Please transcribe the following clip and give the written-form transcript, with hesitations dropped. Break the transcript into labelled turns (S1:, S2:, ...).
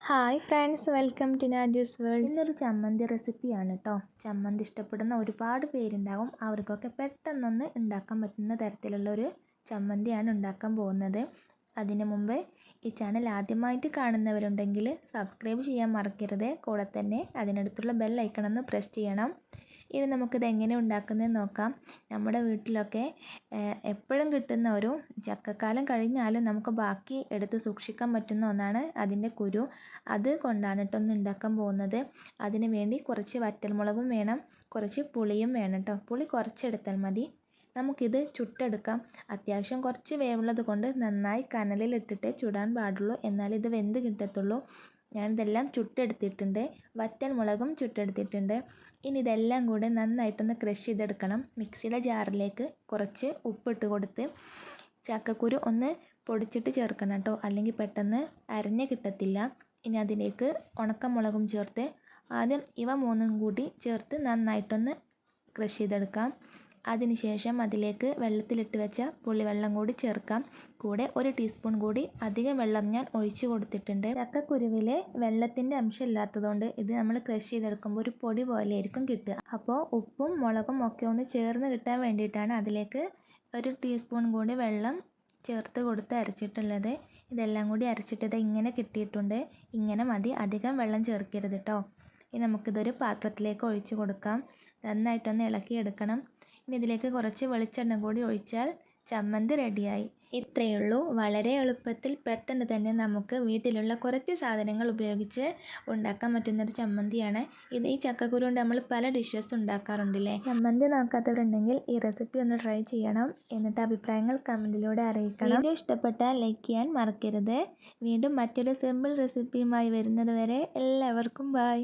S1: Hi friends, welcome to Naju's world. ഇന്നൊരു ചമ്മന്തി റെസിപ്പിയാണ് കേട്ടോ. ചമ്മന്തി ഇഷ്ടപ്പെടുന്ന ഒരുപാട് പേരുണ്ടാവും. അവർക്കൊക്കെ പെട്ടെന്നൊന്ന് ഉണ്ടാക്കാൻ പറ്റുന്ന തരത്തിലുള്ളൊരു ചമ്മന്തിയാണ് ഉണ്ടാക്കാൻ പോകുന്നത്. അതിനു മുമ്പ് ഈ ചാനൽ ആദ്യമായിട്ട് കാണുന്നവരുണ്ടെങ്കിൽ സബ്സ്ക്രൈബ് ചെയ്യാൻ മറക്കരുത്. കൂടെ തന്നെ അതിനടുത്തുള്ള ബെൽ ഐക്കൺ ഒന്ന് പ്രസ് ചെയ്യണം. ഇനി നമുക്കിത് എങ്ങനെ ഉണ്ടാക്കുന്നതെന്ന് നോക്കാം. നമ്മുടെ വീട്ടിലൊക്കെ എപ്പോഴും കിട്ടുന്ന ഒരു ചക്കക്കാലം കഴിഞ്ഞാലും നമുക്ക് ബാക്കി എടുത്ത് സൂക്ഷിക്കാൻ പറ്റുന്ന ഒന്നാണ് അതിൻ്റെ കുരു. അത് കൊണ്ടാണ് കേട്ടോ ഒന്ന് ഉണ്ടാക്കാൻ പോകുന്നത്. അതിന് വേണ്ടി കുറച്ച് വറ്റൽമുളകും വേണം, കുറച്ച് പുളിയും വേണം കേട്ടോ. പുളി കുറച്ചെടുത്താൽ മതി. നമുക്കിത് ചുട്ടെടുക്കാം. അത്യാവശ്യം കുറച്ച് വേവുള്ളത് കൊണ്ട് നന്നായി കനലിലിട്ടിട്ട് ചുടാൻ പാടുള്ളൂ, എന്നാലേ ഇത് വെന്ത് കിട്ടത്തുള്ളൂ. ഞാനിതെല്ലാം ചുട്ടെടുത്തിട്ടുണ്ട്, വറ്റൽമുളകും ചുട്ടെടുത്തിട്ടുണ്ട്. ഇനി ഇതെല്ലാം കൂടെ നന്നായിട്ടൊന്ന് ക്രഷ് ചെയ്തെടുക്കണം. മിക്സിയുടെ ജാറിലേക്ക് കുറച്ച് ഉപ്പിട്ട് കൊടുത്ത് ചക്കക്കുരു ഒന്ന് പൊടിച്ചിട്ട് ചേർക്കണം കേട്ടോ, അല്ലെങ്കിൽ പെട്ടെന്ന് അരഞ്ഞ് കിട്ടത്തില്ല. ഇനി അതിലേക്ക് ഉണക്കമുളകും ചേർത്ത് ആദ്യം ഇവ മൂന്നും കൂടി ചേർത്ത് നന്നായിട്ടൊന്ന് ക്രഷ് ചെയ്തെടുക്കാം. അതിനുശേഷം അതിലേക്ക് വെള്ളത്തിലിട്ട് വെച്ച പുളിവെള്ളം കൂടി ചേർക്കാം. കൂടെ 1 ടീസ്പൂൺ കൂടി അധികം വെള്ളം ഞാൻ ഒഴിച്ചു കൊടുത്തിട്ടുണ്ട്. ചക്കക്കുരുവിൽ വെള്ളത്തിൻ്റെ അംശം ഇല്ലാത്തതുകൊണ്ട് ഇത് നമ്മൾ ക്രഷ് ചെയ്തെടുക്കുമ്പോൾ ഒരു പൊടി പോലെ ആയിരിക്കും കിട്ടുക. അപ്പോൾ ഉപ്പും മുളകും ഒക്കെ ഒന്ന് ചേർന്ന് കിട്ടാൻ വേണ്ടിയിട്ടാണ് അതിലേക്ക് 1 ടീസ്പൂൺ കൂടി വെള്ളം ചേർത്ത് കൊടുത്ത് അരച്ചിട്ടുള്ളത്. ഇതെല്ലാം കൂടി അരച്ചിട്ടത് ഇങ്ങനെ കിട്ടിയിട്ടുണ്ട്. ഇങ്ങനെ മതി, അധികം വെള്ളം ചേർക്കരുത് കേട്ടോ. ഇനി നമുക്കിതൊരു പാത്രത്തിലേക്ക് ഒഴിച്ചു കൊടുക്കാം. നന്നായിട്ടൊന്ന് ഇളക്കിയെടുക്കണം. ഇനി ഇതിലേക്ക് കുറച്ച് വെളിച്ചെണ്ണ കൂടി ഒഴിച്ചാൽ ചമ്മന്തി റെഡിയായി. ഇത്രയേ ഉള്ളൂ. വളരെ എളുപ്പത്തിൽ പെട്ടെന്ന് തന്നെ നമുക്ക് വീട്ടിലുള്ള കുറച്ച് സാധനങ്ങൾ ഉപയോഗിച്ച് ഉണ്ടാക്കാൻ പറ്റുന്നൊരു ചമ്മന്തിയാണ് ഇത്. ഈ ചക്കക്കുരു കൊണ്ട് നമ്മൾ പല ഡിഷസ് ഉണ്ടാക്കാറുണ്ടല്ലേ. ചമ്മന്തി നോക്കാത്തവരുണ്ടെങ്കിൽ ഈ റെസിപ്പി ഒന്ന് ട്രൈ ചെയ്യണം. എന്നിട്ട് അഭിപ്രായങ്ങൾ കമൻറ്റിലൂടെ അറിയിക്കണം. വീഡിയോ ഇഷ്ടപ്പെട്ടാൽ ലൈക്ക് ചെയ്യാൻ മറക്കരുത്. വീണ്ടും മറ്റൊരു സിമ്പിൾ റെസിപ്പിയുമായി വരുന്നത് വരെ എല്ലാവർക്കും ബൈ.